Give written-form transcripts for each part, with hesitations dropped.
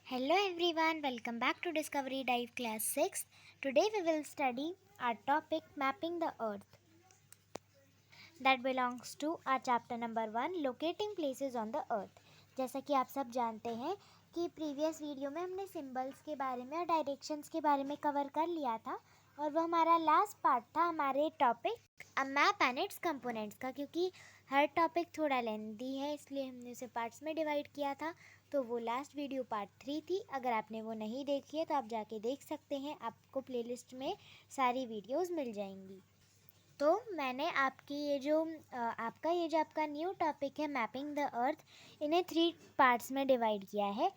Hello everyone, welcome back to Discovery Dive Class 6. Today we will study our topic Mapping the Earth. That belongs to our chapter number 1 Locating Places on the Earth. जैसा कि आप सब जानते हैं कि previous video में हमने symbols के बारे में और डायरेक्शंस के बारे में कवर कर लिया था और वो हमारा लास्ट पार्ट था हमारे topic a map and it's components का, क्योंकि हर टॉपिक थोड़ा लेंथी है इसलिए हमने उसे पार्ट्स में डिवाइड किया था। तो वो लास्ट वीडियो पार्ट 3 थी। अगर आपने वो नहीं देखी है तो आप जाके देख सकते हैं, आपको प्लेलिस्ट में सारी वीडियोस मिल जाएंगी। तो मैंने आपका आपका न्यू टॉपिक है मैपिंग द अर्थ, इन्हें 3 पार्ट्स में डिवाइड किया है।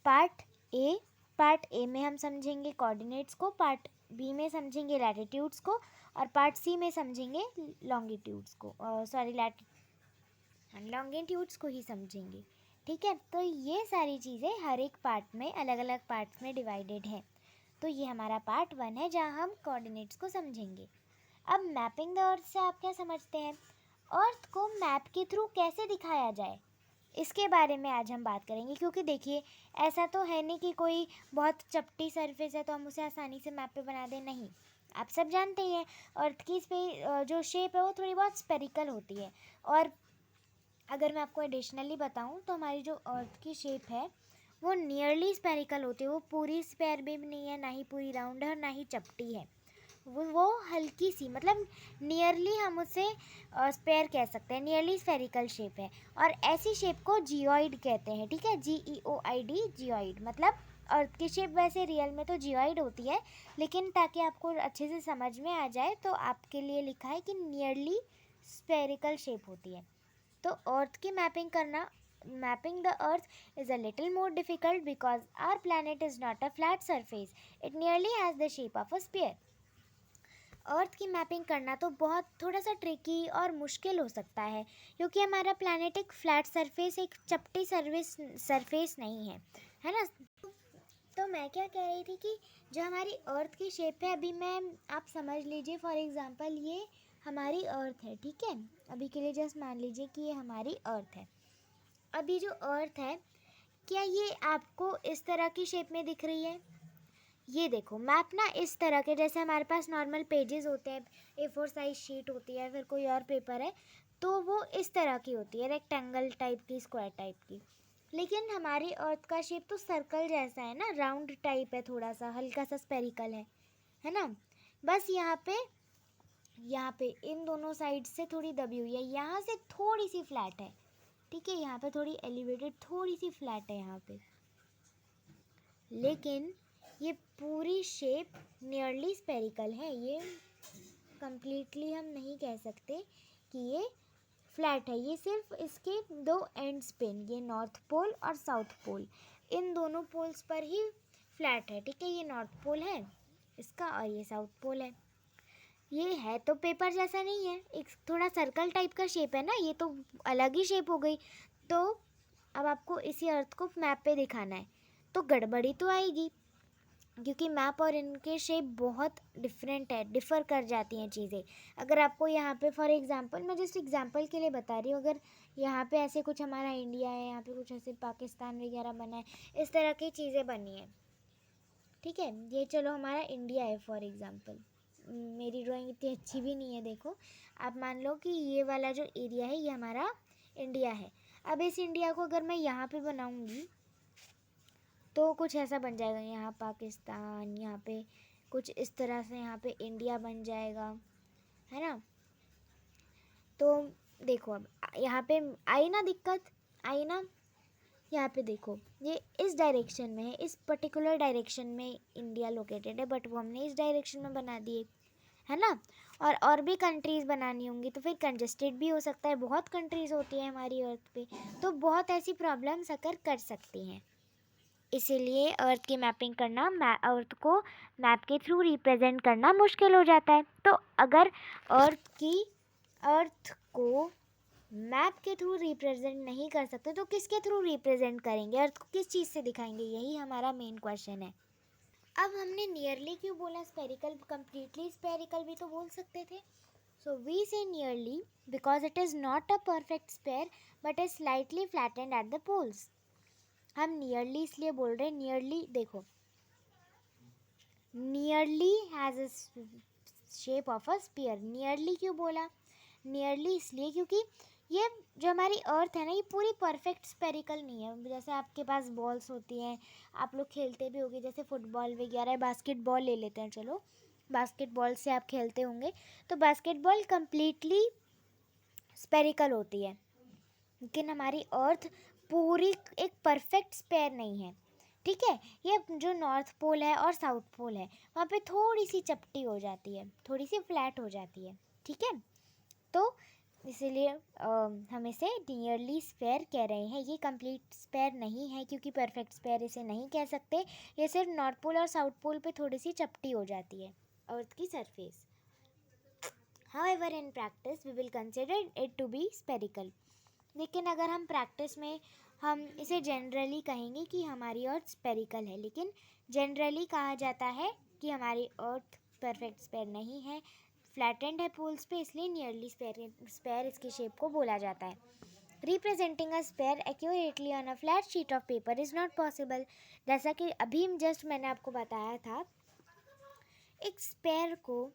पार्ट ए में हम समझेंगे कोऑर्डिनेट्स को, पार्ट बी में समझेंगे लैटिट्यूड्स को और पार्ट सी में समझेंगे लॉन्गिट्यूड्स को, लॉन्गिट्यूड्स को ही समझेंगे। ठीक है, तो ये सारी चीज़ें हर एक पार्ट में अलग अलग पार्ट्स में डिवाइडेड हैं। तो ये हमारा पार्ट 1 है जहाँ हम कोऑर्डिनेट्स को समझेंगे। अब मैपिंग द अर्थ से आप क्या समझते हैं? अर्थ को मैप के थ्रू कैसे दिखाया जाए, इसके बारे में आज हम बात करेंगे। क्योंकि देखिए, ऐसा तो है नहीं कि कोई बहुत चपटी सरफेस है तो हम उसे आसानी से मैप पे बना दें, नहीं। आप सब जानते ही हैं अर्थ की जो शेप है वो थोड़ी बहुत स्पेरिकल होती है। और अगर मैं आपको एडिशनली बताऊं तो हमारी जो अर्थ की शेप है वो नियरली स्पेरिकल होती है। वो पूरी स्पेयर भी नहीं है, ना ही पूरी राउंड है और ना ही चपटी है। वो हल्की सी, मतलब नियरली हम उसे स्पेयर कह सकते हैं, नियरली स्फेरिकल शेप है। और ऐसी शेप को जियोइड कहते हैं। ठीक है, GEOID, जियोइड। मतलब अर्थ की शेप वैसे रियल में तो जियोइड होती है, लेकिन ताकि आपको अच्छे से समझ में आ जाए तो आपके लिए लिखा है कि नियरली स्पेरिकल शेप होती है। तो अर्थ की mapping the earth is a little more difficult because our planet is not a flat surface. It nearly has the shape of a sphere. अर्थ की मैपिंग करना तो बहुत थोड़ा सा ट्रिकी और मुश्किल हो सकता है, क्योंकि हमारा प्लैनेट एक फ्लैट सरफेस, एक चपटी सरफेस नहीं है ना। तो मैं क्या कह रही थी कि जो हमारी अर्थ की शेप है, अभी मैं आप समझ लीजिए, फॉर एग्जांपल ये हमारी अर्थ है। ठीक है, अभी के लिए जस्ट मान लीजिए कि ये हमारी अर्थ है। अभी जो अर्थ है, क्या ये आपको इस तरह की शेप में दिख रही है? ये देखो, मैप ना इस तरह के, जैसे हमारे पास नॉर्मल पेजेस होते हैं, A4 साइज शीट होती है, फिर कोई और पेपर है, तो वो इस तरह की होती है, रेक्टेंगल टाइप की, स्क्वायर टाइप की। लेकिन हमारी अर्थ का शेप तो सर्कल जैसा है ना, राउंड टाइप है, थोड़ा सा हल्का सा स्पेरिकल है ना। बस यहाँ पे इन दोनों साइड से थोड़ी दबी हुई है, यहाँ से थोड़ी सी फ्लैट है। ठीक है, यहाँ पे थोड़ी एलिवेटेड, थोड़ी सी फ्लैट है यहाँ पे। लेकिन ये पूरी शेप नियरली स्पेरिकल है। ये कंप्लीटली हम नहीं कह सकते कि ये फ्लैट है। ये सिर्फ इसके 2 एंड्स पे, ये नॉर्थ पोल और साउथ पोल, इन दोनों पोल्स पर ही फ्लैट है। ठीक है, ये नॉर्थ पोल है इसका और ये साउथ पोल है। ये है तो पेपर जैसा नहीं है, एक थोड़ा सर्कल टाइप का शेप है ना, ये तो अलग ही शेप हो गई। तो अब आपको इसी अर्थ को मैप पे दिखाना है तो गड़बड़ी तो आएगी, क्योंकि मैप और इनके शेप बहुत डिफ़र कर जाती हैं चीज़ें। अगर आपको यहाँ पे फॉर एग्जांपल, मैं जस्ट एग्जांपल के लिए बता रही हूँ, अगर यहाँ पे ऐसे कुछ हमारा इंडिया है, यहाँ पे कुछ ऐसे पाकिस्तान वगैरह बना है, इस तरह की चीज़ें बनी हैं। ठीक है, ये चलो हमारा इंडिया है फॉर एग्जांपल। मेरी ड्राइंग इतनी अच्छी भी नहीं है, देखो आप मान लो कि ये वाला जो एरिया है ये हमारा इंडिया है। अब इस इंडिया को अगर मैं यहाँ पे बनाऊँगी तो कुछ ऐसा बन जाएगा, यहाँ पाकिस्तान, यहाँ पे कुछ इस तरह से यहाँ पे इंडिया बन जाएगा, है ना। तो देखो, अब यहाँ पे आई ना दिक्कत, आई ना। यहाँ पे देखो, ये इस डायरेक्शन में है, इस पर्टिकुलर डायरेक्शन में इंडिया लोकेटेड है, बट वो हमने इस डायरेक्शन में बना दिए, है ना। और भी कंट्रीज़ बनानी होंगी तो फिर कंजस्टेड भी हो सकता है। बहुत कंट्रीज़ होती है हमारी अर्थ पे, तो बहुत ऐसी प्रॉब्लम्स अकर कर सकती हैं। इसीलिए अर्थ की मैपिंग करना, अर्थ को मैप के थ्रू रिप्रेजेंट करना मुश्किल हो जाता है। तो अगर अर्थ को मैप के थ्रू रिप्रेजेंट नहीं कर सकते तो किसके थ्रू रिप्रेजेंट करेंगे? अर्थ को किस चीज़ से दिखाएंगे? यही हमारा मेन क्वेश्चन है। अब हमने नियरली क्यों बोला? स्पेरिकल, कंप्लीटली स्पेरिकल भी तो बोल सकते थे। So we say nearly because it is not a perfect sphere but is slightly flattened at the poles. हम नियरली इसलिए बोल रहे हैं, नियरली देखो, nearly has a shape of a sphere. Nearly क्यों बोला? नियरली इसलिए क्योंकि ये जो हमारी अर्थ है ना, ये पूरी परफेक्ट स्पेरिकल नहीं है। जैसे आपके पास बॉल्स होती हैं, आप लोग खेलते भी होंगे, जैसे फुटबॉल वगैरह, बास्केटबॉल ले लेते हैं, चलो बास्केटबॉल से आप खेलते होंगे, तो बास्केटबॉल कम्प्लीटली स्पेरिकल होती है, लेकिन हमारी अर्थ पूरी एक परफेक्ट स्पेयर नहीं है। ठीक है, ये जो नॉर्थ पोल है और साउथ पोल है, वहाँ पे थोड़ी सी चपटी हो जाती है, थोड़ी सी फ्लैट हो जाती है। ठीक है, तो इसीलिए हम इसे नियरली स्पेयर कह रहे हैं। ये कंप्लीट स्पेयर नहीं है, क्योंकि परफेक्ट स्पेयर इसे नहीं कह सकते। ये सिर्फ नॉर्थ पोल और साउथ पोल पे थोड़ी सी चपटी हो जाती है अर्थ की surface. However, in practice we will consider it to be spherical. लेकिन अगर हम प्रैक्टिस में हम इसे जनरली कहेंगे कि हमारी अर्थ स्पेरिकल है, लेकिन जनरली कहा जाता है कि हमारी अर्थ परफेक्ट स्पेयर नहीं है, फ्लैटेंड है पोल्स पे, इसलिए नियरली स्पेयर इसकी शेप को बोला जाता है। Representing a sphere accurately on a flat sheet of paper is not possible. जैसा कि अभी जस्ट मैंने आपको बताया था, एक स्पेयर को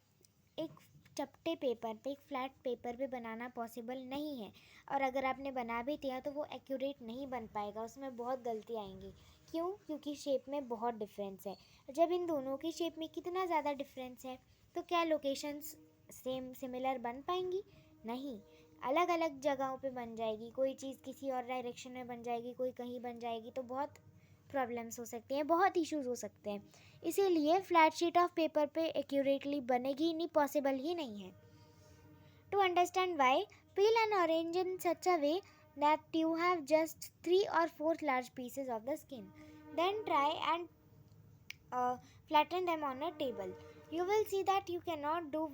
एक चपटे पेपर पे, एक फ्लैट पेपर पे बनाना पॉसिबल नहीं है, और अगर आपने बना भी दिया तो वो एक्यूरेट नहीं बन पाएगा, उसमें बहुत गलती आएंगी। क्यों? क्योंकि शेप में बहुत डिफरेंस है। जब इन दोनों की शेप में कितना ज़्यादा डिफरेंस है, तो क्या लोकेशंस सेम सिमिलर बन पाएंगी? नहीं, अलग अलग जगहों पे बन जाएगी। कोई चीज़ किसी और डायरेक्शन में बन जाएगी, कोई कहीं बन जाएगी, तो बहुत प्रॉब्लम्स हो सकती हैं, बहुत इश्यूज हो सकते हैं। इसीलिए फ्लैट शीट ऑफ पेपर पे एक्यूरेटली बनेगी नहीं, पॉसिबल ही नहीं है। To understand why, peel an orange in such a way that you have just 3 or 4 large pieces of the skin. Then try and flatten them on a table. You will see that you cannot do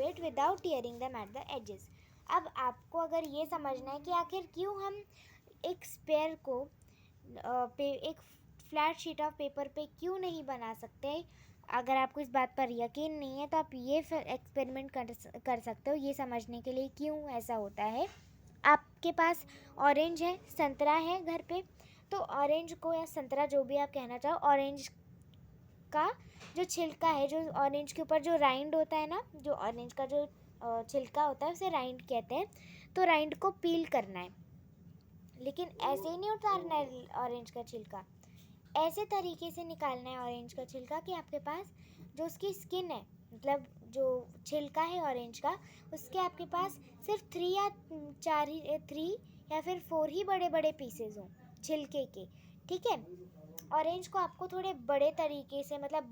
it without tearing them at the edges. अब आपको अगर ये समझना है कि आखिर क्यों हम एक स्पेयर को एक फ्लैट शीट ऑफ पेपर पे क्यों नहीं बना सकते, अगर आपको इस बात पर यकीन नहीं है, तो आप ये एक्सपेरिमेंट कर सकते हो ये समझने के लिए क्यों ऐसा होता है। आपके पास ऑरेंज है, संतरा है घर पे, तो ऑरेंज को या संतरा जो भी आप कहना चाहो, ऑरेंज का जो छिलका है, जो ऑरेंज के ऊपर जो राइंड होता है ना, जो ऑरेंज का जो छिलका होता है उसे राइंड कहते हैं, तो राइंड को पील करना है। लेकिन ऐसे ही नहीं उतारना है ऑरेंज का छिलका, ऐसे तरीके से निकालना है ऑरेंज का छिलका कि आपके पास जो उसकी स्किन है, मतलब जो छिलका है ऑरेंज का, उसके आपके पास सिर्फ 3 या फिर 4 ही बड़े बड़े पीसेज हों छिलके के। ठीक है, ऑरेंज को आपको थोड़े बड़े तरीके से मतलब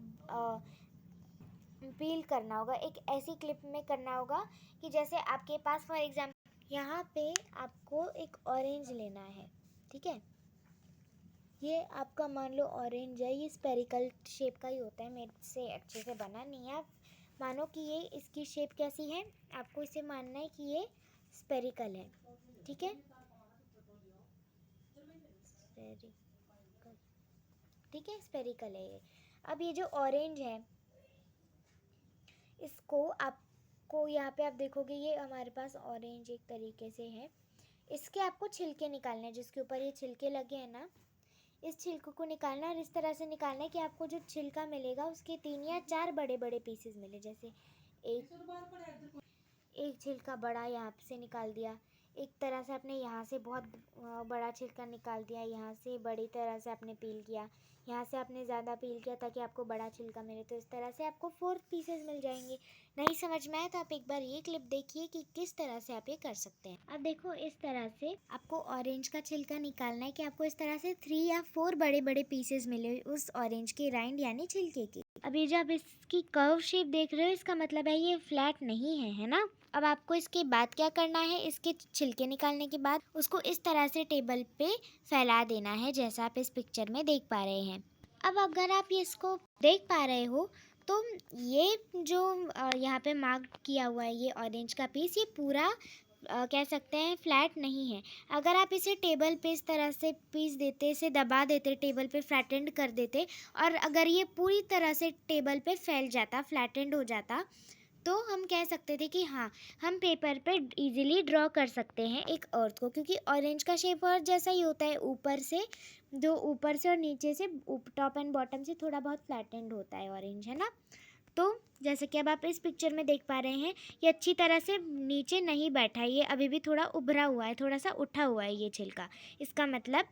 पील करना होगा, एक ऐसी क्लिप में करना होगा कि जैसे आपके पास फॉर एग्जाम्पल यहाँ पे आपको एक ऑरेंज लेना है। ठीक है, ये आपका मान लो ऑरेंज है, ये स्पेरिकल शेप का ही होता है, मेरे से अच्छे से बना नहीं है। आप मानो कि ये इसकी शेप कैसी है, आपको इसे मानना है कि ये स्पेरिकल है। ठीक है, स्पेरिकल, ठीक है, स्पेरिकल है ये। अब ये जो ऑरेंज है, इसको आपको यहाँ पे आप देखोगे, ये हमारे पास ऑरेंज एक तरीके से है, इसके आपको छिलके निकालने हैं, जिसके ऊपर ये छिलके लगे हैं ना, इस छिलकों को निकालना है, और इस तरह से निकालना है कि आपको जो छिलका मिलेगा उसके 3 या 4 बड़े बड़े पीसेस मिले। जैसे एक छिलका बड़ा यहाँ से निकाल दिया, एक तरह से आपने यहाँ से बहुत बड़ा छिलका निकाल दिया, यहाँ से बड़ी तरह से आपने पील किया, यहाँ से आपने ज़्यादा पील किया ताकि आपको बड़ा छिलका मिले, तो इस तरह से आपको 4 पीसेस मिल जाएंगे। नहीं समझ में आया तो आप एक बार ये क्लिप देखिए कि किस तरह से आप ये कर सकते हैं। अब देखो, इस तरह से आपको ऑरेंज का छिलका निकालना है कि आपको इस तरह से 3 या 4 बड़े बड़े पीसेस मिले उस ऑरेंज के राइंड यानी छिलके के। अब ये जो आप इसकी कर्व शेप देख रहे हो, इसका मतलब है ये फ्लैट नहीं है ना। अब आपको इसके बाद क्या करना है, इसके छिलके निकालने के बाद उसको इस तरह से टेबल पे फैला देना है, जैसा आप इस पिक्चर में देख पा रहे हैं। अब अगर आप ये इसको देख पा रहे हो, तो ये जो यहाँ पे मार्क किया हुआ है ये ऑरेंज का पीस, ये पूरा कह सकते हैं फ्लैट नहीं है। अगर आप इसे टेबल पे इस तरह से पीस देते, इसे दबा देते, टेबल पे फ्लैटेंड कर देते, और अगर ये पूरी तरह से टेबल पे फैल जाता, फ्लैटेंड हो जाता, तो हम कह सकते थे कि हाँ, हम पेपर पे इजीली ड्रॉ कर सकते हैं एक अर्थ को, क्योंकि ऑरेंज का शेप अर्थ जैसा ही होता है, ऊपर से और नीचे से, टॉप एंड बॉटम से थोड़ा बहुत फ्लैटेंड होता है ऑरेंज, है ना। तो जैसे कि अब आप इस पिक्चर में देख पा रहे हैं, ये अच्छी तरह से नीचे नहीं बैठा है, ये अभी भी थोड़ा उभरा हुआ है, थोड़ा सा उठा हुआ है ये छिलका। इसका मतलब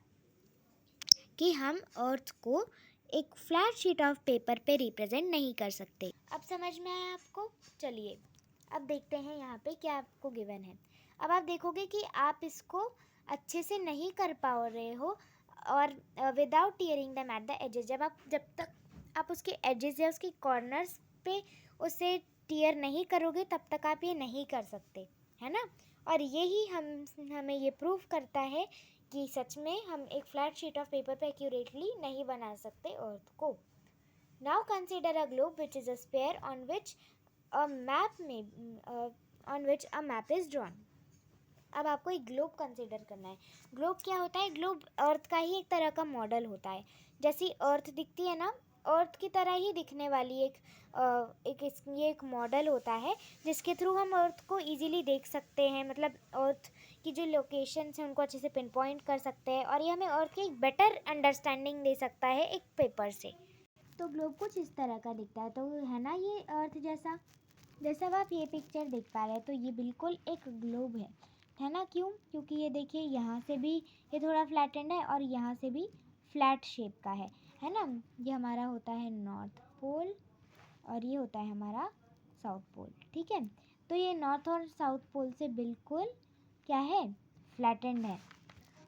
कि हम अर्थ को एक फ्लैट शीट ऑफ पेपर पे रिप्रेजेंट नहीं कर सकते। अब समझ में आया आपको? चलिए अब देखते हैं यहाँ पे क्या आपको गिवन है। अब आप देखोगे कि आप इसको अच्छे से नहीं कर पा रहे हो, और without tearing them at the edges, जब तक आप उसके एजेस या उसके कॉर्नर्स पे उसे टीयर नहीं करोगे तब तक आप ये नहीं कर सकते, है ना। और यही हमें ये प्रूव करता है कि सच में हम एक फ्लैट शीट ऑफ पेपर पे एक्यूरेटली नहीं बना सकते अर्थ को। Now consider a globe which is a sphere on which a map is drawn. अब आपको एक ग्लोब कंसिडर करना है। ग्लोब क्या होता है? ग्लोब अर्थ का ही एक तरह का मॉडल होता है। जैसी अर्थ दिखती है ना, अर्थ की तरह ही दिखने वाली ये एक मॉडल होता है जिसके थ्रू हम अर्थ को इजीली देख सकते हैं। मतलब अर्थ की जो लोकेशंस हैं उनको अच्छे से पिन पॉइंट कर सकते हैं, और ये हमें अर्थ की एक बेटर अंडरस्टैंडिंग दे सकता है एक पेपर से। तो ग्लोब कुछ इस तरह का दिखता है, तो है ना ये अर्थ जैसा। जैसा अब आप ये पिक्चर देख पा रहे हैं, तो ये बिल्कुल एक ग्लोब है ना। क्यों? क्योंकि ये देखिए, यहाँ से भी ये थोड़ा फ्लैटेंड है और यहाँ से भी फ्लैट शेप का है ना। ये हमारा होता है नॉर्थ पोल और ये होता है हमारा साउथ पोल, ठीक है। तो ये नॉर्थ और साउथ पोल से बिल्कुल क्या है? फ्लैटेंड है।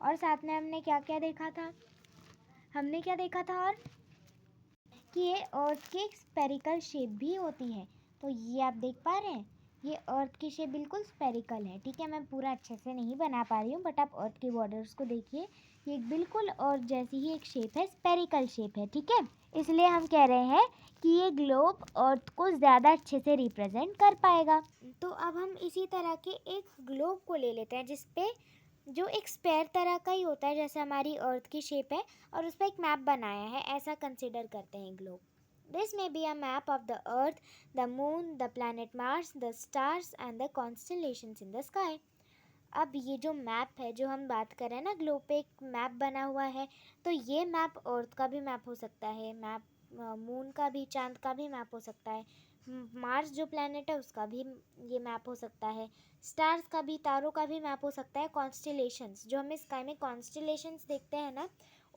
और साथ में हमने क्या क्या देखा था? और कि ये अर्थ की एक स्पेरिकल शेप भी होती है। तो ये आप देख पा रहे हैं, ये अर्थ की शेप बिल्कुल स्पेरिकल है, ठीक है। मैं पूरा अच्छे से नहीं बना पा रही हूँ, बट आप अर्थ के बॉर्डर्स को देखिए, ये बिल्कुल अर्थ जैसी ही एक शेप है, स्पेरिकल शेप है, ठीक है। इसलिए हम कह रहे हैं कि ये ग्लोब अर्थ को ज़्यादा अच्छे से रिप्रेजेंट कर पाएगा। तो अब हम इसी तरह के एक ग्लोब को ले लेते हैं जिसपे जो एक स्पेयर तरह का ही होता है, जैसे हमारी अर्थ की शेप है, और उस पर एक मैप बनाया है, ऐसा कंसिडर करते हैं globe. This may be a map of the earth, the moon, the planet Mars, the stars and the constellations in the sky. अब ये जो मैप है, जो हम बात कर रहे हैं ना, ग्लोब पे एक मैप बना हुआ है, तो ये मैप अर्थ का भी मैप हो सकता है, मैप मून का भी, चांद का भी मैप हो सकता है, मार्स जो प्लैनेट है उसका भी ये मैप हो सकता है, स्टार्स का भी, तारों का भी मैप हो सकता है, कॉन्स्टलेशंस जो हमें स्काई में कॉन्स्टलेशंस देखते हैं ना,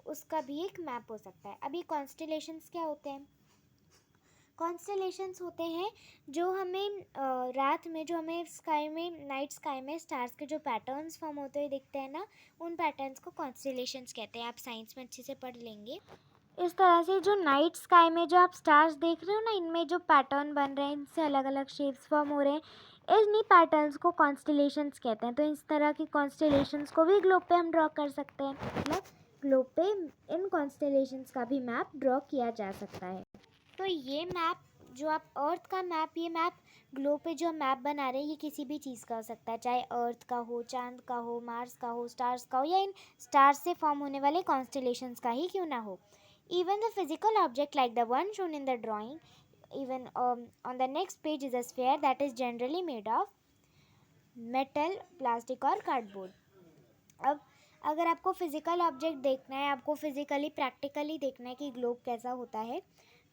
उसका भी एक मैप हो सकता है। अब ये कॉन्स्टलेशंस क्या होते हैं? कॉन्स्टलेशंस होते हैं जो हमें रात में, जो हमें स्काई में, नाइट स्काई में स्टार्स के जो पैटर्न्स फॉर्म होते हुए दिखते हैं ना, उन पैटर्न्स को कॉन्स्टलेशंस कहते हैं। आप साइंस में अच्छे से पढ़ लेंगे। इस तरह से जो नाइट स्काई में जो आप स्टार्स देख रहे हो ना, इनमें जो पैटर्न बन रहे हैं, इनसे अलग अलग शेप्स फॉर्म हो रहे हैं, इन्हीं पैटर्न्स को कॉन्स्टलेशंस कहते हैं। तो इस तरह की कॉन्स्टलेशंस को भी ग्लोब पे हम ड्रॉ कर सकते हैं। मतलब ग्लोब पे इन कॉन्स्टलेशंस का भी मैप ड्रॉ किया जा सकता है। तो ये मैप, जो आप अर्थ का मैप, ये मैप ग्लोब पे जो मैप बना रहे हैं, ये किसी भी चीज़ का हो सकता है, चाहे अर्थ का हो, चांद का हो, मार्स का हो, स्टार्स का हो, या इन स्टार्स से फॉर्म होने वाले कॉन्स्टलेशंस का ही क्यों ना हो। Even the physical object like the one shown in the drawing, even on the next page, is a sphere that is generally made of metal, plastic और cardboard। अब अगर आपको फिजिकल ऑब्जेक्ट देखना है, आपको फिजिकली प्रैक्टिकली देखना है कि ग्लोब कैसा होता है,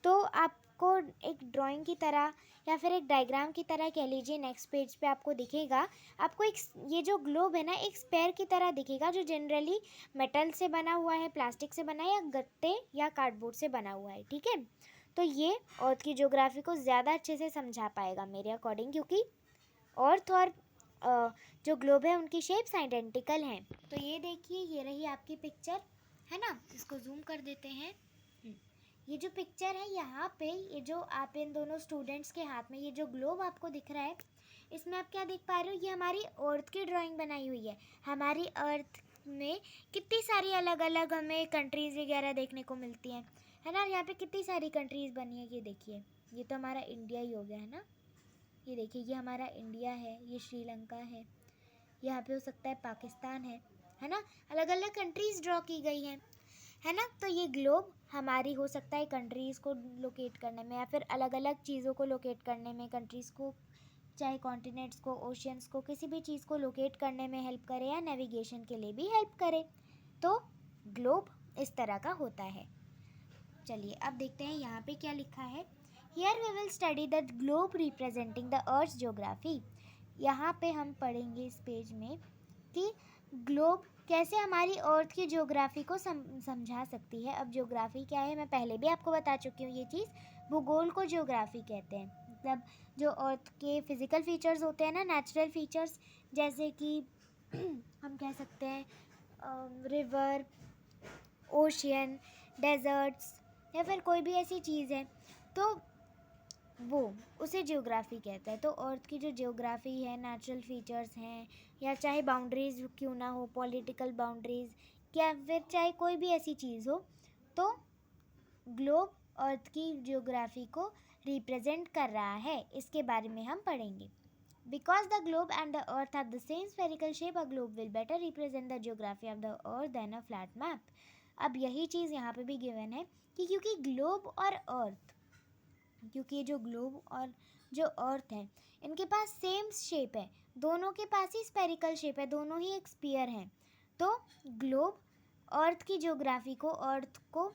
तो आपको एक ड्राइंग की तरह या फिर एक डायग्राम की तरह कह लीजिए, नेक्स्ट पेज पे आपको दिखेगा। आपको एक ये जो ग्लोब है ना, एक स्पेयर की तरह दिखेगा, जो जनरली मेटल से बना हुआ है, प्लास्टिक से बना है, या गत्ते या कार्डबोर्ड से बना हुआ है, ठीक है। तो ये अर्थ की ज्योग्राफी को ज़्यादा अच्छे से समझा पाएगा मेरे अकॉर्डिंग, क्योंकि अर्थ और जो ग्लोब है उनकी शेप्स आइडेंटिकल हैं। तो ये देखिए, ये रही आपकी पिक्चर, है ना। इसको जूम कर देते हैं। ये जो पिक्चर है, यहाँ पे ये जो आप इन दोनों स्टूडेंट्स के हाथ में ये जो ग्लोब आपको दिख रहा है, इसमें आप क्या देख पा रहे हो? ये हमारी अर्थ की ड्राइंग बनाई हुई है। हमारी अर्थ में कितनी सारी अलग अलग हमें कंट्रीज़ वगैरह देखने को मिलती हैं, है ना। यहाँ पे कितनी सारी कंट्रीज़ बनी है, ये देखिए, ये तो हमारा इंडिया ही हो गया, है ना। ये देखिए, ये हमारा इंडिया है, ये श्रीलंका है, यहाँ पे हो सकता है पाकिस्तान है ना। अलग अलग कंट्रीज़ ड्रॉ की गई हैं। है ना। तो ये ग्लोब हमारी हो सकता है कंट्रीज़ को लोकेट करने में या फिर अलग अलग चीज़ों को लोकेट करने में, कंट्रीज़ को, चाहे कॉन्टिनेंट्स को, ओशियंस को, किसी भी चीज़ को लोकेट करने में हेल्प करे या नेविगेशन के लिए भी हेल्प करे। तो ग्लोब इस तरह का होता है। चलिए अब देखते हैं यहाँ पे क्या लिखा है। Here we will study the globe representing the earth geography. यहाँ पे हम पढ़ेंगे इस पेज में कि ग्लोब कैसे हमारी अर्थ की ज्योग्राफी को समझा सकती है। अब ज्योग्राफी क्या है मैं पहले भी आपको बता चुकी हूँ ये चीज़। भूगोल को ज्योग्राफी कहते हैं। मतलब जो अर्थ के फिज़िकल फीचर्स होते हैं ना, नेचुरल फीचर्स, जैसे कि हम कह सकते हैं रिवर, ओशियन, डेजर्ट्स या फिर कोई भी ऐसी चीज़ है तो वो उसे ज्योग्राफी कहते हैं। तो अर्थ की जो ज्योग्राफी है, नेचुरल फीचर्स हैं, या चाहे बाउंड्रीज क्यों ना हो, पॉलिटिकल बाउंड्रीज या फिर चाहे कोई भी ऐसी चीज़ हो, तो ग्लोब अर्थ की ज्योग्राफी को रिप्रेजेंट कर रहा है। इसके बारे में हम पढ़ेंगे। Because the globe and the earth have the same spherical shape, a globe will better represent the geography of the earth than a flat map. अब यही चीज़ यहाँ पे भी गिवन है कि क्योंकि ग्लोब और अर्थ, क्योंकि ये जो ग्लोब और जो अर्थ है इनके पास सेम शेप है, दोनों के पास ही स्पेरिकल शेप है, दोनों ही एक स्पीयर हैं। तो ग्लोब अर्थ की ज्योग्राफी को, अर्थ को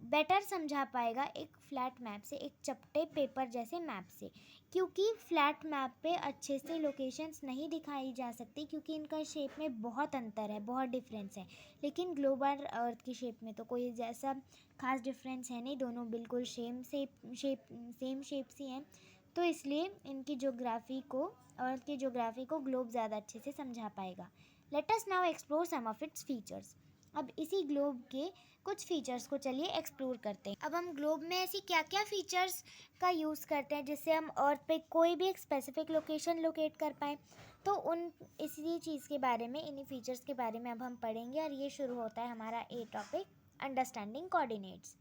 बेटर समझा पाएगा एक फ्लैट मैप से, एक चपटे पेपर जैसे मैप से। क्योंकि फ्लैट मैप पे अच्छे से लोकेशंस नहीं दिखाई जा सकती, क्योंकि इनका शेप में बहुत अंतर है, बहुत डिफरेंस है। लेकिन ग्लोबल अर्थ की शेप में तो कोई जैसा खास डिफरेंस है नहीं, दोनों बिल्कुल सेम शेप सी हैं। तो इसलिए इनकी ज्योग्राफी को, अर्थ की ज्योग्राफी को ग्लोब ज़्यादा अच्छे से समझा पाएगा। Let us now explore some of its features. अब इसी ग्लोब के कुछ फीचर्स को चलिए एक्सप्लोर करते हैं। अब हम ग्लोब में ऐसी क्या क्या फीचर्स का यूज़ करते हैं जिससे हम अर्थ पे कोई भी एक स्पेसिफिक लोकेशन लोकेट कर पाएँ, तो उन इसी चीज़ के बारे में, इन्हीं फीचर्स के बारे में अब हम पढ़ेंगे। और ये शुरू होता है हमारा a topic, understanding coordinates.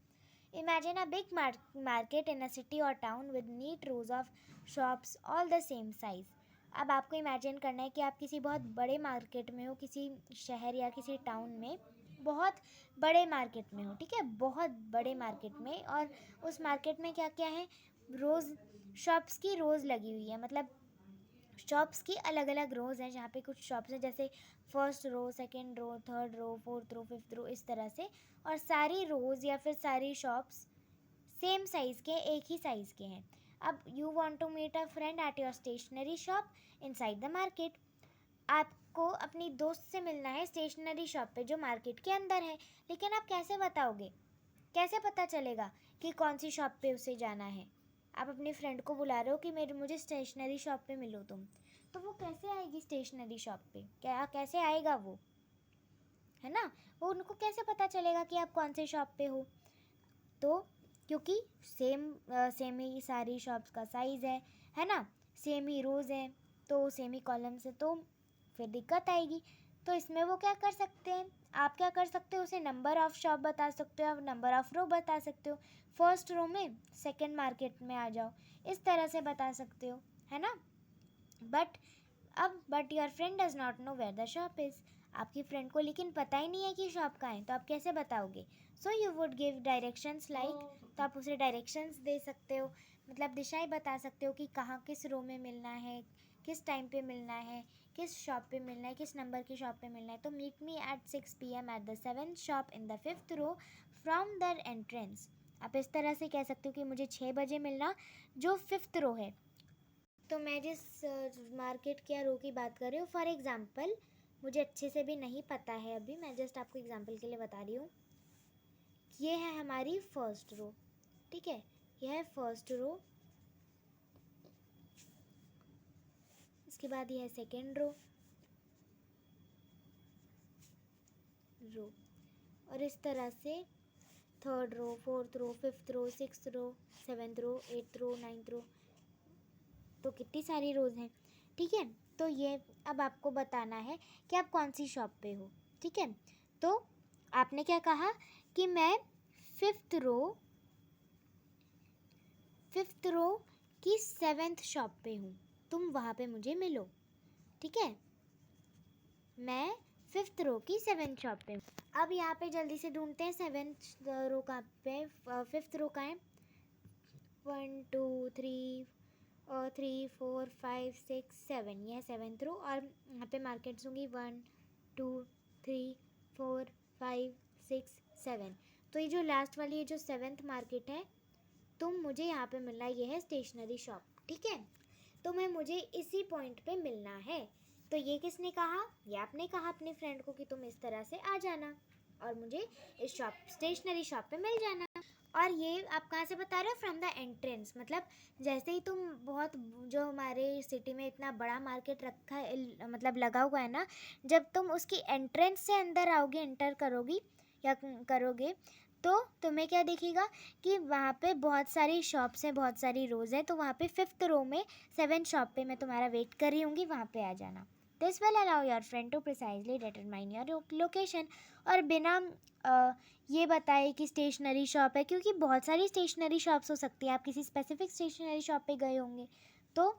Imagine a big market in a city or town with neat rows of shops all the same size. अब आपको इमेजिन करना है कि आप किसी बहुत बड़े मार्केट में हो, किसी शहर या किसी टाउन में, बहुत बड़े मार्केट में हो, ठीक है, बहुत बड़े मार्केट में। और उस मार्केट में क्या क्या है, रोज़ शॉप्स की रोज़ लगी हुई है, मतलब शॉप्स की अलग अलग रोज़ हैं, जहाँ पे कुछ शॉप्स हैं जैसे first row, second row, third row, fourth row, fifth row, इस तरह से। और सारी रोज़ या फिर सारी शॉप्स सेम साइज़ के, एक ही साइज़ के हैं। अब you want to meet a friend at your stationery shop inside the market. आपको अपनी दोस्त से मिलना है स्टेशनरी शॉप पे जो मार्केट के अंदर है, लेकिन आप कैसे बताओगे, कैसे पता चलेगा कि कौन सी शॉप पे उसे जाना है। आप अपने फ्रेंड को बुला रहे हो कि मुझे स्टेशनरी शॉप पे मिलो तुम, तो वो कैसे आएगी स्टेशनरी शॉप पे, क्या कैसे आएगा वो, है ना। वो उनको कैसे पता चलेगा कि आप कौन से शॉप पे हो। तो क्योंकि सेम ही सारी शॉप्स का साइज़ है ना, सेम ही रोज़ है, तो सेम ही कॉलम्स है, तो फिर दिक्कत आएगी। तो इसमें वो क्या कर सकते हैं, आप क्या कर सकते हो, उसे नंबर ऑफ़ शॉप बता सकते हो, आप नंबर ऑफ़ रो बता सकते हो, फर्स्ट रो में सेकंड मार्केट में आ जाओ, इस तरह से बता सकते हो, है ना। But your friend does not know where the shop is. आपकी फ्रेंड को लेकिन पता ही नहीं है कि शॉप कहाँ है, तो आप कैसे बताओगे। So you would give directions like, तो आप उसे डायरेक्शंस दे सकते हो, मतलब दिशाएं बता सकते हो कि कहाँ किस रो में मिलना है, किस टाइम पे मिलना है, किस शॉप पे मिलना है, किस नंबर की शॉप पे मिलना है। तो meet me at 6 PM at the 7th shop in the 5th row from the entrance. आप इस तरह से कह सकते हो कि मुझे 6 बजे मिलना जो 5th रो है। तो मैं जिस मार्केट के या रो की बात कर रही हूँ, फॉर एग्ज़ाम्पल मुझे अच्छे से भी नहीं पता है अभी, मैं जस्ट आपको एग्जांपल के लिए बता रही हूँ। ये है हमारी फर्स्ट रो, ठीक है, यह है फर्स्ट रो। इसके बाद ये है सेकेंड रो और इस तरह से third row, fourth row, fifth row, sixth row, seventh row, eighth row, ninth row, तो कितनी सारी रोज़ हैं, ठीक है। तो ये अब आपको बताना है कि आप कौन सी शॉप पे हो, ठीक है। तो आपने क्या कहा कि मैं फिफ्थ रो की 7th शॉप पे हूँ, तुम वहाँ पे मुझे मिलो, ठीक है। मैं 5th रो की 7th शॉप पे। अब यहाँ पे जल्दी से ढूंढते हैं 7th रो का पे 5th रो का है 1 2 3 और 3 4 5 6 7, यह 7th रो। और यहाँ पे मार्केट्स होंगी 1 2 3 4 5 6 7। तो ये जो लास्ट वाली ये जो 7th मार्केट है, तो मुझे यहाँ पे मिलना है, ये है स्टेशनरी शॉप, ठीक है। तो मुझे इसी पॉइंट पे मिलना है। तो ये किसने कहा? ये आपने कहा अपने फ्रेंड को कि तुम इस तरह से आ जाना और मुझे इस शॉप स्टेशनरी शॉप पे मिल जाना। और ये आप कहाँ से बता रहे हो? फ्रॉम द एंट्रेंस, मतलब जैसे ही तुम बहुत जो हमारे सिटी में इतना बड़ा मार्केट रखा है मतलब लगा हुआ है ना, जब तुम उसकी एंट्रेंस से अंदर आओगे, एंटर करोगी या करोगे, तो तुम्हें क्या दिखेगा कि वहाँ पे बहुत सारी शॉप्स हैं, बहुत सारी रोज़ है। तो वहाँ पे 5th रो में 7th शॉप पे मैं तुम्हारा वेट कर रही होंगी, वहाँ पे आ जाना। This will allow your friend to precisely determine your location. और बिना ये बताए कि स्टेशनरी शॉप है, क्योंकि बहुत सारी स्टेशनरी शॉप्स हो सकती है, आप किसी स्पेसिफिक स्टेशनरी शॉप पे गए होंगे, तो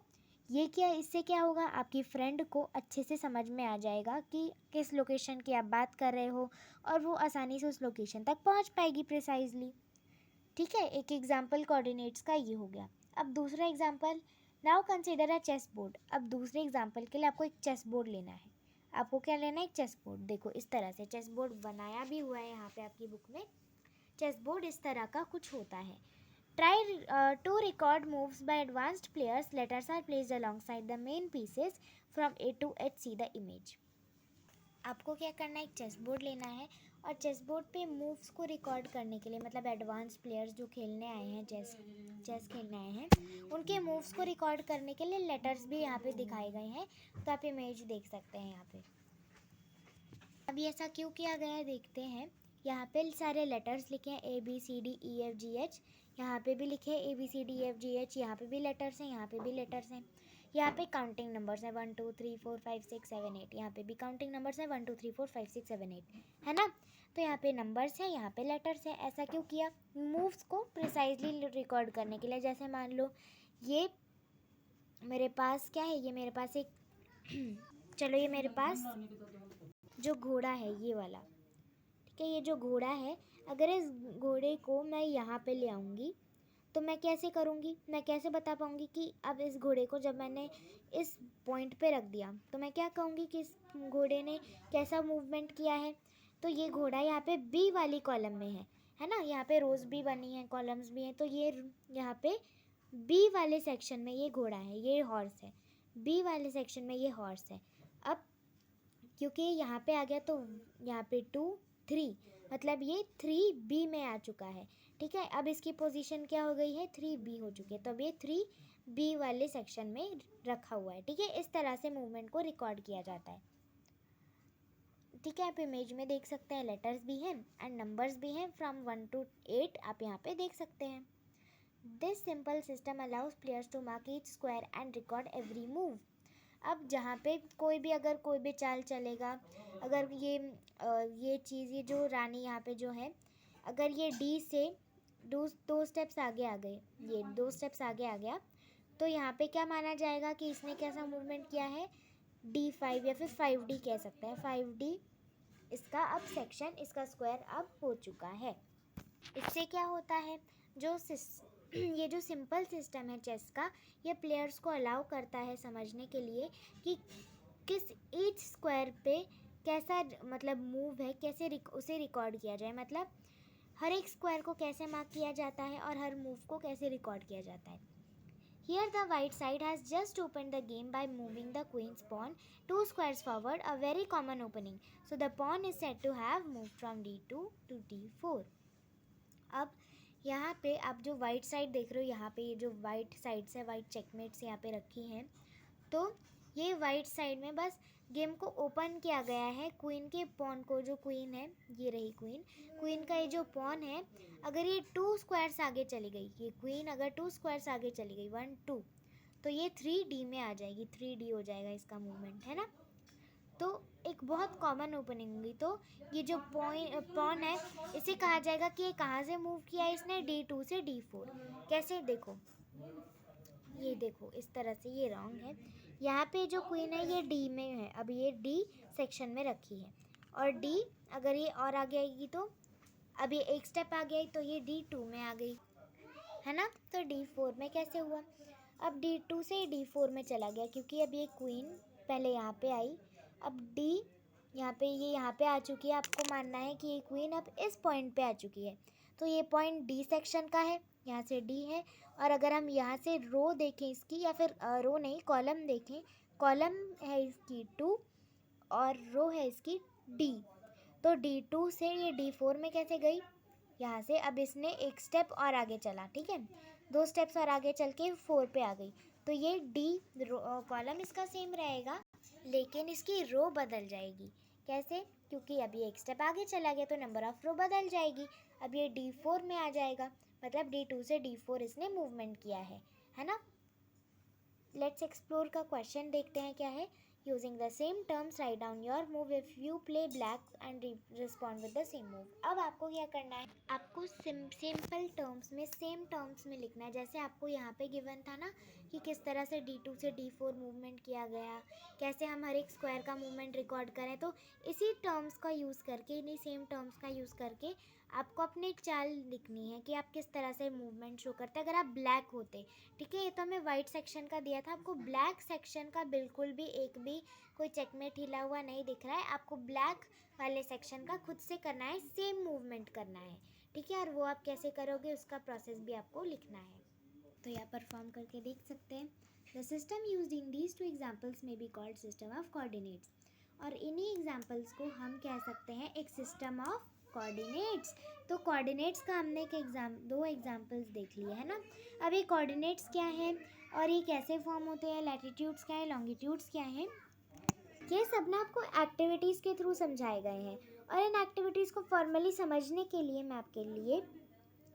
ये क्या, इससे क्या होगा, आपकी फ्रेंड को अच्छे से समझ में आ जाएगा कि किस लोकेशन की आप बात कर रहे हो, और वो आसानी से उस लोकेशन तक पहुंच पाएगी प्रिसाइजली, ठीक है। एक एग्जाम्पल कोऑर्डिनेट्स का ये हो गया। अब दूसरा example, now consider a chess board. अब दूसरे एग्जाम्पल के लिए आपको एक चेस बोर्ड लेना है। आपको क्या लेना है? एक चेस बोर्ड। देखो इस तरह से चेस बोर्ड बनाया भी हुआ है यहाँ पे आपकी बुक में। चेस बोर्ड इस तरह का कुछ होता है। Try to record moves by advanced players. Letters are placed alongside the main pieces from A to H. See the image. आपको क्या करना है? एक चेस बोर्ड लेना है और चेस बोर्ड पे मूव्स को रिकॉर्ड करने के लिए, मतलब एडवांस प्लेयर्स जो खेलने आए हैं, चेस खेलने आए हैं, उनके मूव्स को रिकॉर्ड करने के लिए लेटर्स भी यहाँ पे दिखाए गए हैं। तो आप इमेज देख सकते हैं यहाँ पे। अब ये ऐसा क्यों किया गया है देखते हैं। यहाँ पे सारे लेटर्स लिखे हैं ABCDEFGH, यहाँ पे भी लिखे हैं ABCDEFGH, यहाँ पे भी लेटर्स हैं, यहाँ पे भी लेटर्स हैं। यहाँ पे काउंटिंग नंबर्स हैं 1 2 3 4 5 6 7 8, यहाँ पे भी काउंटिंग नंबर्स हैं 1 2 3 4 5 6 7 8, है ना। तो यहाँ पे नंबर्स हैं, यहाँ पे लेटर्स हैं। ऐसा क्यों किया? मूव्स को प्रिसाइजली रिकॉर्ड करने के लिए। जैसे मान लो ये मेरे पास क्या है, ये मेरे पास एक चलो ये मेरे पास जो घोड़ा है ये वाला, ठीक है। ये जो घोड़ा है, अगर इस घोड़े को मैं यहाँ पे ले आऊँगी तो मैं कैसे करूँगी? मैं कैसे बता पाऊँगी कि अब इस घोड़े को जब मैंने इस पॉइंट पे रख दिया तो मैं क्या कहूँगी कि इस घोड़े ने कैसा मूवमेंट किया है? तो ये घोड़ा यहाँ पे बी वाली कॉलम में है ना। यहाँ पे रोज़ भी बनी है, कॉलम्स भी हैं, तो ये यहाँ पे बी वाले सेक्शन में ये घोड़ा है, ये हॉर्स है। बी वाले सेक्शन में ये हॉर्स है। अब क्योंकि यहाँ पे आ गया तो यहाँ पे 2 3, मतलब ये 3B में आ चुका है, ठीक है। अब इसकी पोजीशन क्या हो गई है? 3B हो चुकी है। तो अब ये 3B वाले सेक्शन में रखा हुआ है, ठीक है। इस तरह से मूवमेंट को रिकॉर्ड किया जाता है, ठीक है। आप इमेज में देख सकते हैं, लेटर्स भी हैं एंड नंबर्स भी हैं फ्रॉम 1 to 8, आप यहाँ पे देख सकते हैं। This simple system allows players to mark each square and record every move. अब जहाँ पे कोई भी अगर कोई भी चाल चलेगा, अगर ये चीज़, ये जो रानी यहाँ पे जो है, अगर ये डी से दो स्टेप्स आगे आ गए, ये 2 स्टेप्स आगे आ गया, तो यहाँ पे क्या माना जाएगा कि इसने कैसा मूवमेंट किया है? D5 या फिर 5D कह सकते हैं। 5D इसका अब सेक्शन, इसका स्क्वायर अब हो चुका है। इससे क्या होता है, ये जो सिंपल सिस्टम है चेस का, ये प्लेयर्स को अलाउ करता है समझने के लिए कि किस ईच स्क्वायर पे कैसा मतलब मूव है, कैसे उसे रिकॉर्ड किया जाए, मतलब हर एक स्क्वायर को कैसे मार्क किया जाता है और हर मूव को कैसे रिकॉर्ड किया जाता है। Here the white side has just opened the game by moving the queen's pawn 2 squares forward, a very common opening. So the pawn is said to have moved from D2 to D4. अब यहाँ पे आप जो white side देख रहे हो, यहाँ पे ये जो वाइट साइड्स है, वाइट चेकमेट्स यहाँ पे रखी हैं, तो ये वाइट साइड में बस गेम को ओपन किया गया है। क्वीन के पॉन को, जो क्वीन है, ये रही क्वीन का ये जो पॉन है, अगर ये 2 स्क्वायर्स आगे चली गई, ये क्वीन अगर 2 स्क्वायर्स आगे चली गई 1 2, तो ये 3D में आ जाएगी, 3D हो जाएगा इसका मूवमेंट, है ना। तो एक बहुत कॉमन ओपनिंग होगी। तो ये जो पॉन है, इसे कहा जाएगा कि ये कहाँ से मूव किया है इसने? D2 से D4। कैसे? देखो, ये देखो इस तरह से, ये रॉन्ग है, यहाँ पे जो क्वीन है ये डी में है, अब ये डी सेक्शन में रखी है, और डी अगर ये और आगे आएगी तो अब ये एक स्टेप आ गया तो ये D2 में आ गई, है ना। तो D4 में कैसे हुआ, अब D2 से D4 में चला गया क्योंकि अब ये क्वीन पहले यहाँ पे आई, अब D यहाँ पे ये यहाँ पे आ चुकी है। आपको मानना है कि ये क्वीन अब इस पॉइंट पे आ चुकी है, तो ये पॉइंट D सेक्शन का है, यहाँ से D है। और अगर हम यहाँ से रो देखें इसकी, या फिर रो नहीं कॉलम देखें, कॉलम है इसकी 2 और रो है इसकी D, तो D2 से ये D4 में कैसे गई, यहाँ से। अब इसने एक स्टेप और आगे चला, ठीक है, 2 स्टेप्स और आगे चल के 4 पे आ गई, तो ये D कॉलम इसका सेम रहेगा लेकिन इसकी रो बदल जाएगी। कैसे, क्योंकि अब ये एक स्टेप आगे चला गया तो नंबर ऑफ रो बदल जाएगी, अब ये D4 में आ जाएगा, मतलब D2 से D4 इसने मूवमेंट किया है ना। लेट्स एक्सप्लोर का क्वेश्चन देखते हैं क्या है। Using the same terms write down your move if you play black and respond with the same move. अब आपको क्या करना है, आपको सिंपल टर्म्स में, सेम टर्म्स में लिखना है। जैसे आपको यहाँ पे गिवन था ना कि किस तरह से D2 से D4 मूवमेंट किया गया, कैसे हम हर एक स्क्वायर का मूवमेंट रिकॉर्ड करें, तो इसी टर्म्स का यूज़ करके, इन्हीं सेम टर्म्स का यूज़ करके आपको अपनी एक चाल लिखनी है कि आप किस तरह से मूवमेंट शो करते हैं। अगर आप ब्लैक होते, ठीक है, ये तो हमें वाइट सेक्शन का दिया था, आपको ब्लैक सेक्शन का बिल्कुल भी एक भी कोई चेकमेट हिला हुआ नहीं दिख रहा है, आपको ब्लैक वाले सेक्शन का खुद से करना है, सेम मूवमेंट करना है, ठीक है। और वो आप कैसे करोगे उसका प्रोसेस भी आपको लिखना है। तो यहाँ परफॉर्म करके देख सकते हैं। The system used in these 2 examples में be called system of coordinates. और इन्हीं एग्जाम्पल्स को हम कह सकते हैं एक सिस्टम ऑफ कोऑर्डिनेट्स। तो कोऑर्डिनेट्स का हमने दो एग्जाम्पल्स देख लिए है ना। अब ये कोऑर्डिनेट्स क्या है और ये कैसे फॉर्म होते हैं, लैटिट्यूड्स क्या है, लॉन्गिट्यूड्स क्या है, ये सब ना आपको एक्टिविटीज़ के थ्रू समझाए गए हैं। और इन एक्टिविटीज़ को फॉर्मली समझने के लिए मैं आपके लिए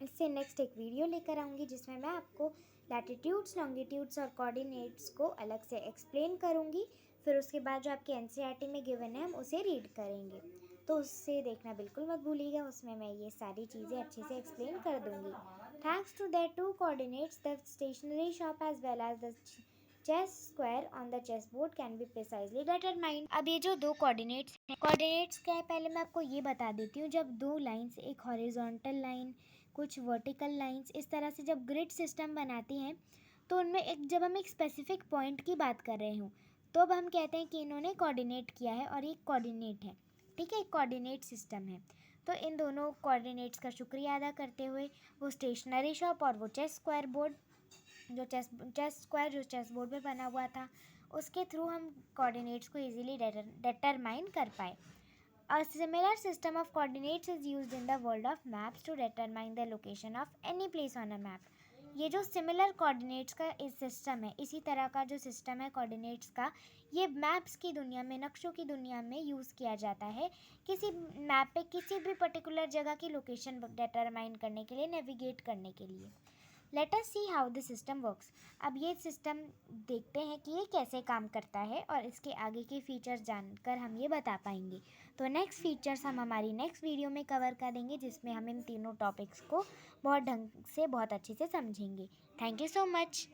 इससे नेक्स्ट एक वीडियो लेकर आऊँगी जिसमें मैं आपको लैटिट्यूड्स, लॉन्गिट्यूड्स और कोऑर्डिनेट्स को अलग से एक्सप्लेन करूँगी। फिर उसके बाद जो आपके एनसीईआरटी में गिवन है हम उसे रीड करेंगे, तो उससे देखना बिल्कुल मत भूलिएगा, उसमें मैं ये सारी चीज़ें अच्छे से एक्सप्लेन कर दूँगी। Thanks to that 2 coordinates the stationery shop as well as the chess square on the chess board can be precisely determined. अब ये जो 2 कोऑर्डिनेट्स हैं, कोऑर्डिनेट्स क्या है पहले मैं आपको ये बता देती हूँ। जब 2 लाइन्स, एक हॉरिजॉन्टल लाइन, कुछ वर्टिकल लाइंस, इस तरह से जब ग्रिड सिस्टम बनाती हैं तो उनमें जब हम एक स्पेसिफिक पॉइंट की बात कर रहे हूँ तो अब हम कहते हैं कि इन्होंने कोऑर्डिनेट किया है और ये कोऑर्डिनेट है, ठीक है, एक कोऑर्डिनेट सिस्टम है। तो इन दोनों कोऑर्डिनेट्स का शुक्रिया अदा करते हुए वो स्टेशनरी शॉप और वो चेस स्क्वायर बोर्ड, जो चेस स्क्वायर जो चेस बोर्ड पे बना हुआ था, उसके थ्रू हम कोऑर्डिनेट्स को इजीली डिटरमाइन कर पाए। A similar system of coordinates is used in the world of maps to determine the location of any place on a map. ये जो सिमिलर कोऑर्डिनेट्स का इस सिस्टम है, इसी तरह का जो सिस्टम है कोऑर्डिनेट्स का, ये मैप्स की दुनिया में, नक्शों की दुनिया में यूज़ किया जाता है किसी मैप पे किसी भी पर्टिकुलर जगह की लोकेशन डिटरमाइन करने के लिए, नेविगेट करने के लिए। Let us see how the system works. अब ये सिस्टम देखते हैं कि ये कैसे काम करता है और इसके आगे के फीचर्स जानकर हम ये बता पाएंगे। तो नेक्स्ट फीचर्स हम हमारी नेक्स्ट वीडियो में कवर करेंगे जिसमें हम इन तीनों टॉपिक्स को बहुत ढंग से, बहुत अच्छे से समझेंगे। Thank you so much.